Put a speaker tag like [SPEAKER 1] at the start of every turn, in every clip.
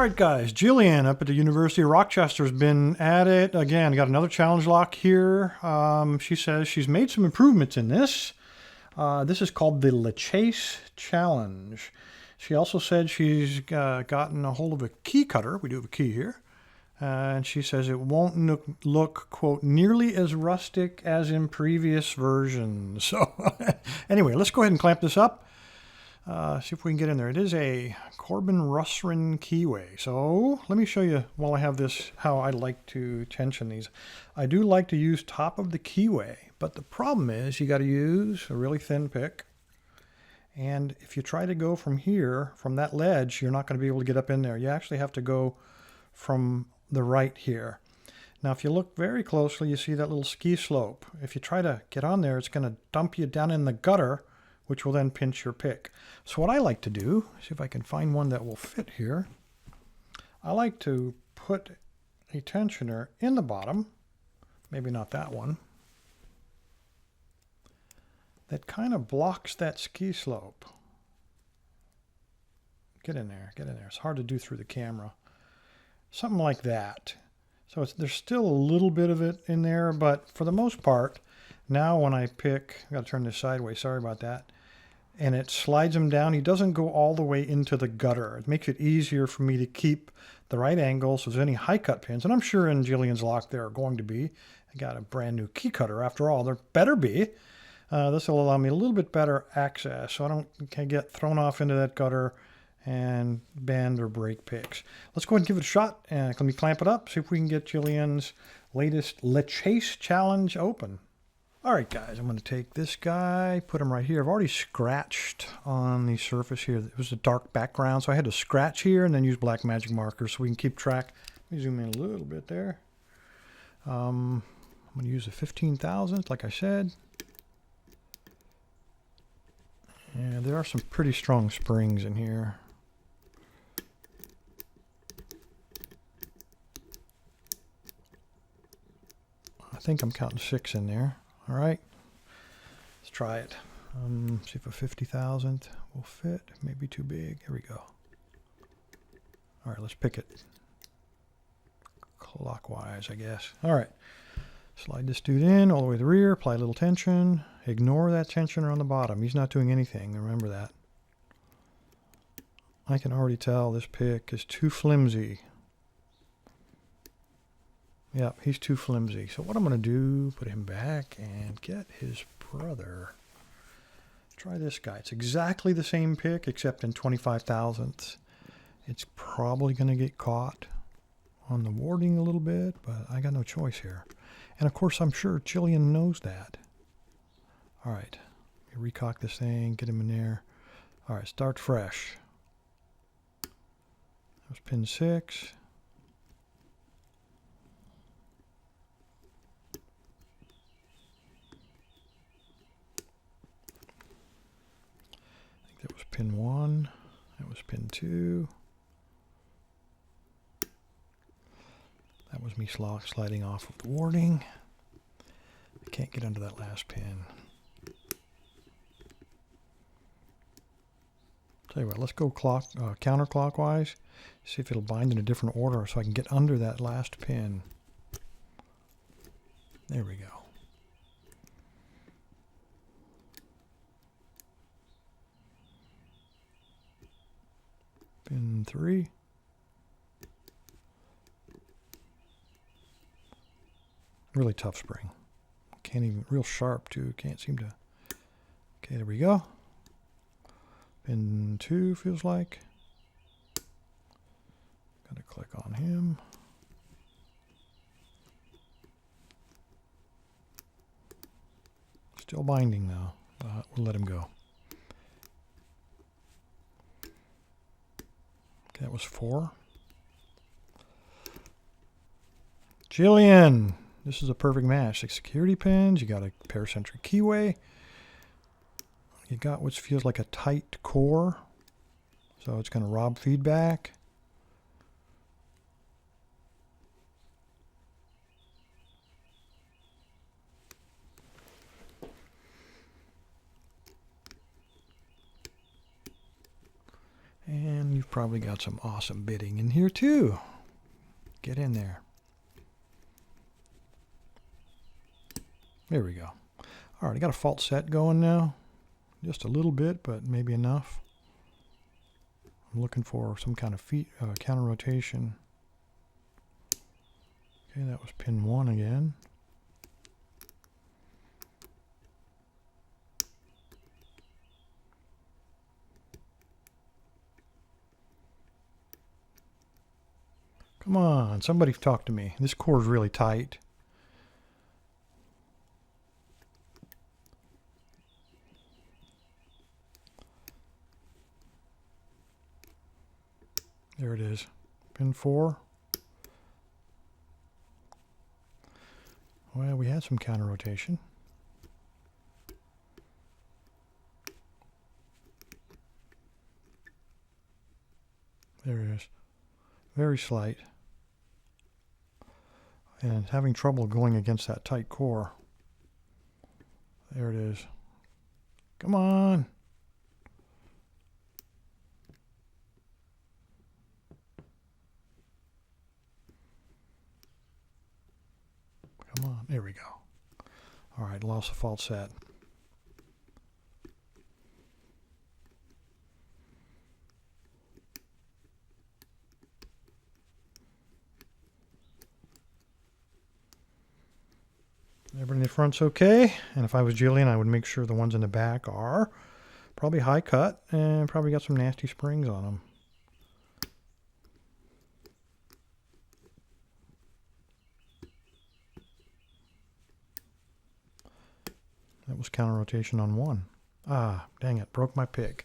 [SPEAKER 1] Alright guys, Jillian up at the University of Rochester has been at it again. Got another challenge lock here. She says she's made some improvements in this. This is called the LeChase Challenge. She also said she's gotten a hold of a key cutter. We do have a key here. And she says it won't look, quote, nearly as rustic as in previous versions. So anyway, let's go ahead and clamp this up. See if we can get in there. It is a Corbin Russren keyway. So let me show you while I have this how I like to tension these. I do like to use top of the keyway, but the problem is you got to use a really thin pick. And if you try to go from here, from that ledge, you're not going to be able to get up in there. You actually have to go from the right here. Now, if you look very closely, you see that little ski slope. If you try to get on there, it's going to dump you down in the gutter, which will then pinch your pick. So what I like to do, see if I can find one that will fit here. I like to put a tensioner in the bottom, maybe not that one, that kind of blocks that ski slope. Get in there, get in there. It's hard to do through the camera. Something like that. So there's still a little bit of it in there, but for the most part, now when I pick, I've got to turn this sideways, sorry about that, and it slides him down. He doesn't go all the way into the gutter. It makes it easier for me to keep the right angle. So if there's any high cut pins, and I'm sure in Jillian's lock there are going to be. I got a brand new key cutter after all. There better be. This will allow me a little bit better access so I don't get thrown off into that gutter and bend or break picks. Let's go ahead and give it a shot. And let me clamp it up, see if we can get Jillian's latest LeChase Challenge open. All right, guys, I'm going to take this guy, put him right here. I've already scratched on the surface here. It was a dark background, so I had to scratch here and then use black magic markers so we can keep track. Let me zoom in a little bit there. I'm going to use a 15,000th, like I said. And there are some pretty strong springs in here. I think I'm counting 6 in there. All right, let's try it. See if a 50,000th will fit. Maybe too big. Here we go. All right, let's pick it clockwise, I guess. All right, slide this dude in all the way to the rear. Apply a little tension. Ignore that tensioner on the bottom. He's not doing anything. Remember that. I can already tell this pick is too flimsy. Yep, he's too flimsy. So what I'm going to do, put him back and get his brother. Try this guy. It's exactly the same pick except in 25 thousandths. It's probably going to get caught on the warding a little bit, but I got no choice here. And of course, I'm sure Jillian knows that. All right, recock this thing, get him in there. All right, start fresh. That was pin 6. That was pin 1. That was pin 2. That was me sliding off of the warding. I can't get under that last pin. Tell you what, let's go counterclockwise. See if it'll bind in a different order so I can get under that last pin. There we go. Pin 3. Really tough spring. Can't even, real sharp too. Can't seem to. Okay, there we go. Pin 2 feels like. Gotta click on him. Still binding though. We'll let him go. That was 4. Jillian, this is a perfect match. 6 security pins. You got a paracentric keyway. You got what feels like a tight core. So it's going to rob feedback. And you've probably got some awesome bitting in here too. Get in there. There we go. All right, I got a fault set going now. Just a little bit, but maybe enough. I'm looking for some kind of counter rotation. Okay, that was pin 1 again. Come on, somebody talk to me. This core is really tight. There it is. Pin 4. Well, we had some counter rotation. There it is. Very slight. And having trouble going against that tight core. There it is. Come on. Come on. There we go. All right, lost the fault set. Everything in the front's okay, and if I was Jillian, I would make sure the ones in the back are probably high cut and probably got some nasty springs on them. That was counter rotation on 1. Ah, dang it, broke my pick.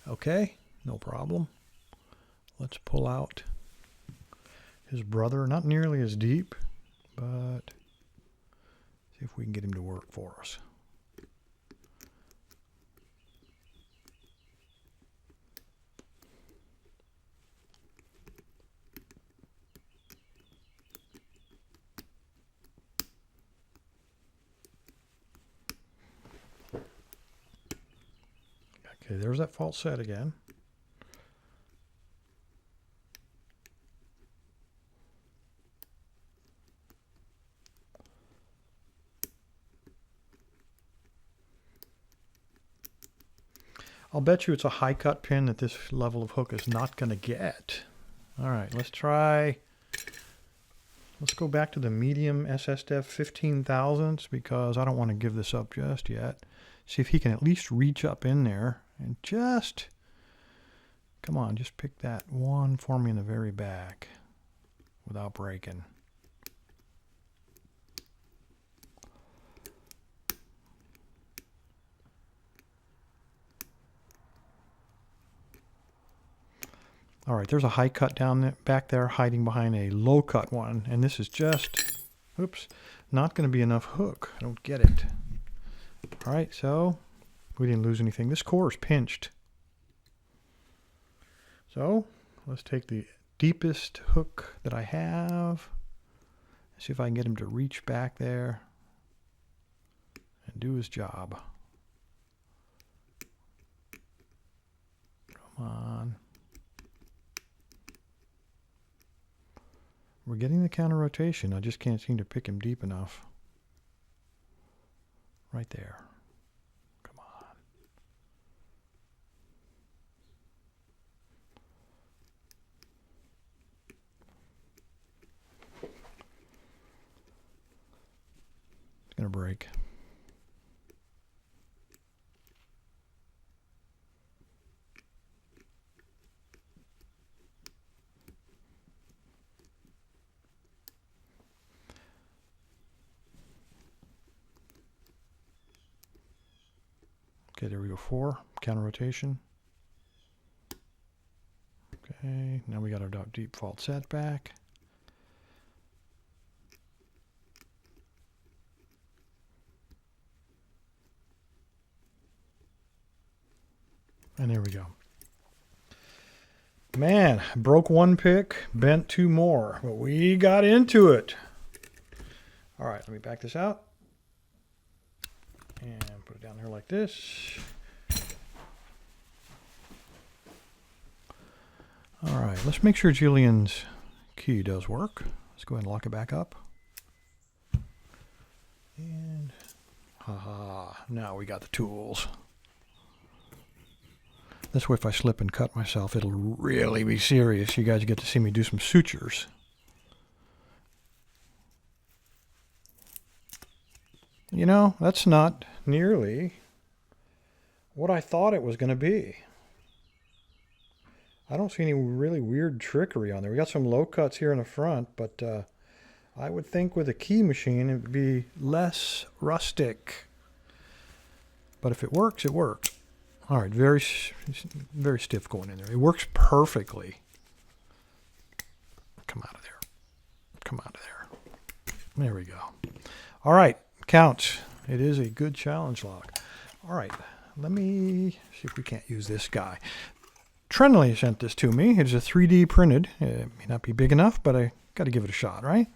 [SPEAKER 1] Okay, no problem. Let's pull out his brother, not nearly as deep, but see if we can get him to work for us. Okay, there's that fault set again. I'll bet you it's a high cut pin that this level of hook is not going to get. All right, let's try. Let's go back to the medium SSDEV 15 thousandths because I don't want to give this up just yet. See if he can at least reach up in there and just, come on, just pick that one for me in the very back without breaking. All right, there's a high cut down there, back there hiding behind a low cut one. And this is just, oops, not going to be enough hook. I don't get it. All right, so we didn't lose anything. This core is pinched. So let's take the deepest hook that I have. See if I can get him to reach back there and do his job. Come on. We're getting the counter rotation. I just can't seem to pick him deep enough. Right there. Come on. It's going to break. Okay, there we go, 4, counter rotation. Okay, now we got our deep fault set back. And there we go. Man, broke 1 pick, bent 2 more, but we got into it. All right, let me back this out. And put it down here like this. All right, let's make sure Jillian's key does work. Let's go ahead and lock it back up. And haha, now we got the tools. This way, if I slip and cut myself, it'll really be serious. You guys get to see me do some sutures. You know, that's not nearly what I thought it was going to be. I don't see any really weird trickery on there. We got some low cuts here in the front, but I would think with a key machine it would be less rustic. But if it works, it works. All right, very stiff going in there. It works perfectly. Come out of there. Come out of there. There we go. All right, counts. It is a good challenge lock. All right, let me see if we can't use this guy. Trenley sent this to me. It's a 3D printed. It may not be big enough, but I got to give it a shot, right?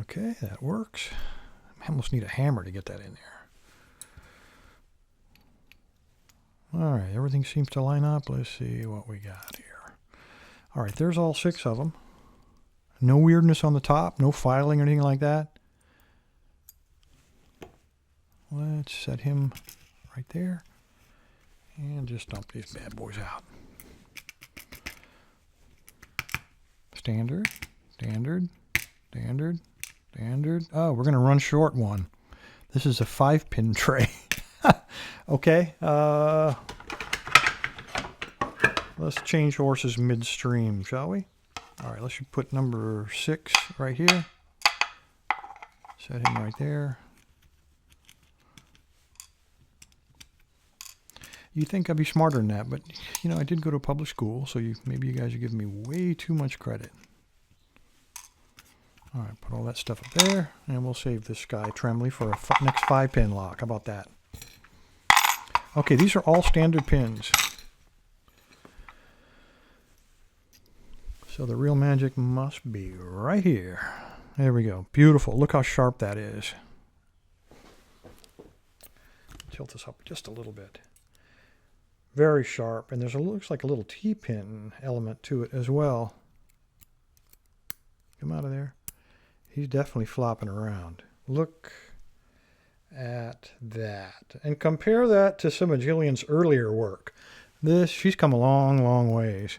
[SPEAKER 1] Okay, that works. I almost need a hammer to get that in there. All right, everything seems to line up. Let's see what we got here. All right, there's all 6 of them. No weirdness on the top, no filing or anything like that. Let's set him right there and just dump these bad boys out. Standard, standard, standard, standard. Oh, we're going to run short one. This is a 5-pin tray. Okay. Let's change horses midstream, shall we? All right, let's put number 6 right here. Set him right there. You'd think I'd be smarter than that, but, you know, I did go to public school, so maybe you guys are giving me way too much credit. All right, put all that stuff up there, and we'll save this guy, Trembley, for a next 5-pin lock. How about that? Okay, these are all standard pins. So the real magic must be right here. There we go. Beautiful. Look how sharp that is. Tilt this up just a little bit. Very sharp, and looks like a little T-pin element to it as well. Come out of there. He's definitely flopping around. Look at that. And compare that to some of Jillian's earlier work. She's come a long, long ways.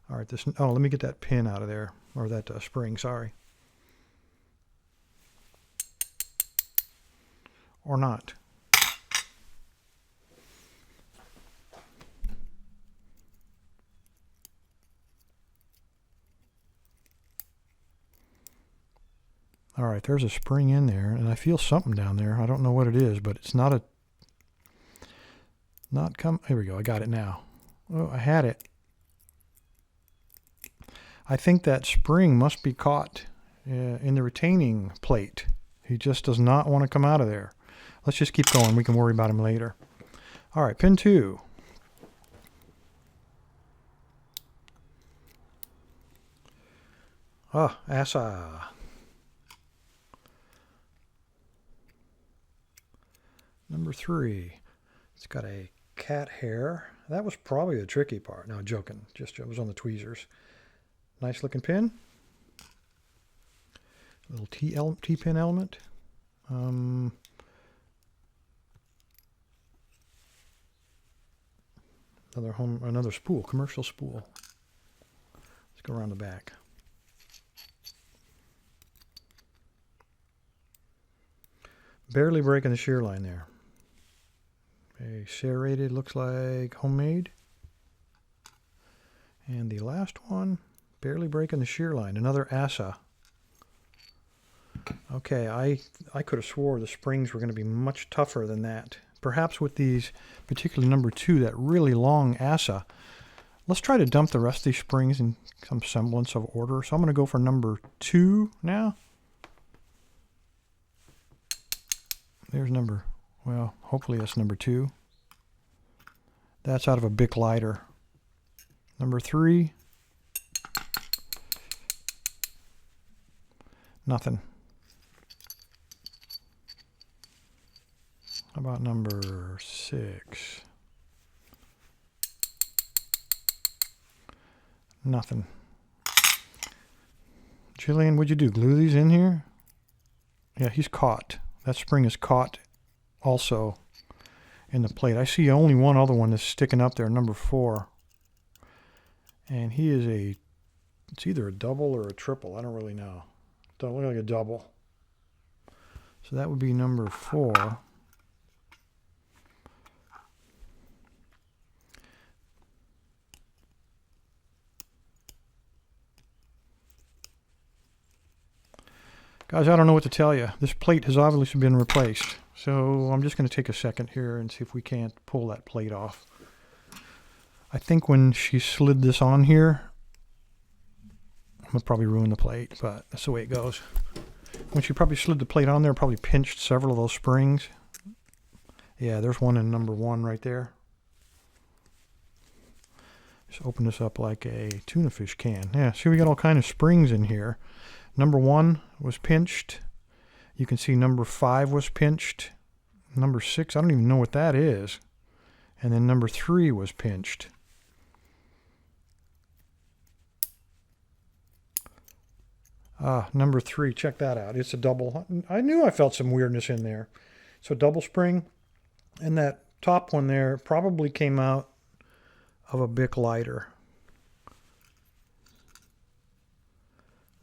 [SPEAKER 1] All right, let me get that pin out of there, or that spring, sorry. Or not. All right, there's a spring in there, and I feel something down there. I don't know what it is, but it's not here we go, I got it now. Oh, I had it. I think that spring must be caught in the retaining plate. He just does not want to come out of there. Let's just keep going. We can worry about him later. All right, pin 2. Ah, Asa. Number 3. It's got a cat hair. That was probably the tricky part. No, joking. It was on the tweezers. Nice looking pin. Little T-pin element. Another spool, commercial spool. Let's go around the back. Barely breaking the shear line there. A serrated, looks like homemade. And the last one, barely breaking the shear line. Another Asa. Okay, I could have swore the springs were going to be much tougher than that. Perhaps with these, particularly number 2, that really long Asa, Let's try to dump the rest of these springs in some semblance of order. So I'm going to go for number 2 now. There's number, well, hopefully that's number 2. That's out of a Bic lighter. Number 3. Nothing. How about number 6? Nothing. Jillian, what'd you do? Glue these in here? Yeah, he's caught. That spring is caught also in the plate. I see only one other one that's sticking up there, number 4. And he is it's either a double or a triple. I don't really know. Don't look like a double. So that would be number 4. Guys, I don't know what to tell you. This plate has obviously been replaced. So I'm just going to take a second here and see if we can't pull that plate off. I think when she slid this on here, I'm going to probably ruin the plate, but that's the way it goes. When she probably slid the plate on there, probably pinched several of those springs. Yeah, there's one in number 1 right there. Just open this up like a tuna fish can. Yeah, see, we got all kind of springs in here. Number 1 was pinched. You can see number 5 was pinched. Number 6, I don't even know what that is. And then number 3 was pinched. Number 3, check that out. It's a double. I knew I felt some weirdness in there. So double spring. And that top one there probably came out of a Bic lighter.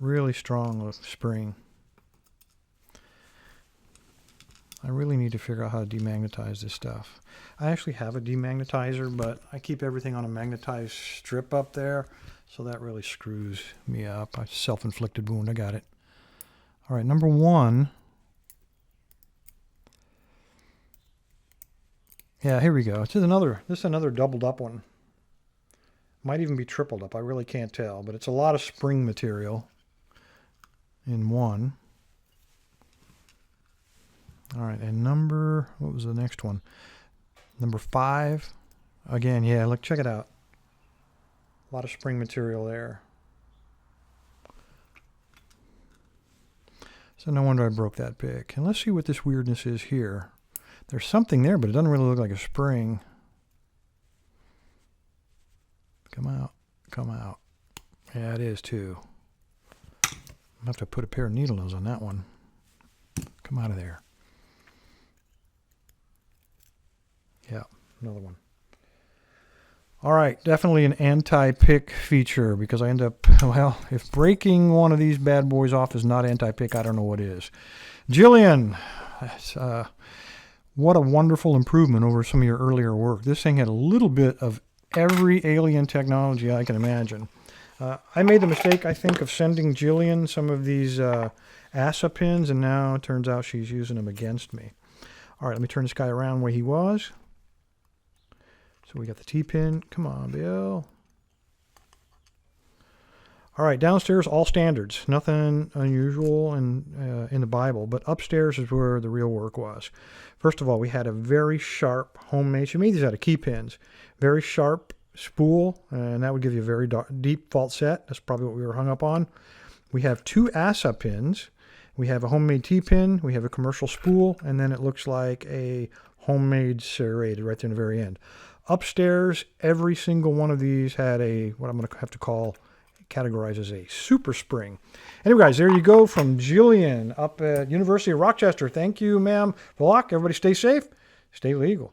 [SPEAKER 1] Really strong spring. I really need to figure out how to demagnetize this stuff. I actually have a demagnetizer, but I keep everything on a magnetized strip up there, so that really screws me up. A self-inflicted wound. I got it. All right, number 1. Yeah, here we go. This is another doubled up one. Might even be tripled up. I really can't tell, but it's a lot of spring material in one. All right, and what was the next one? Number 5. Again, yeah, look, check it out. A lot of spring material there. So no wonder I broke that pick. And let's see what this weirdness is here. There's something there, but it doesn't really look like a spring. Come out, come out. Yeah, it is too. I'm gonna have to put a pair of needle nose on that one. Come out of there. Yeah, another one. All right, definitely an anti-pick feature because I end up, well, if breaking one of these bad boys off is not anti-pick, I don't know what is. Jillian, what a wonderful improvement over some of your earlier work. This thing had a little bit of every alien technology I can imagine. I made the mistake, I think, of sending Jillian some of these ASA pins, and now it turns out she's using them against me. All right, let me turn this guy around where he was. So we got the T-pin. Come on, Bill. All right, downstairs, all standards. Nothing unusual in the Bible, but upstairs is where the real work was. First of all, we had a very sharp homemade, she made these out of key pins, very sharp spool, and that would give you a very deep fault set. That's probably what we were hung up on. We have 2 ASA pins. We have a homemade T-pin, we have a commercial spool, and then it looks like a homemade serrated right there in the very end. Upstairs, every single one of these had what I'm going to have to categorize as a super spring. Anyway, guys, there you go from Jillian up at University of Rochester. Thank you, ma'am, for the lock. Everybody stay safe, stay legal.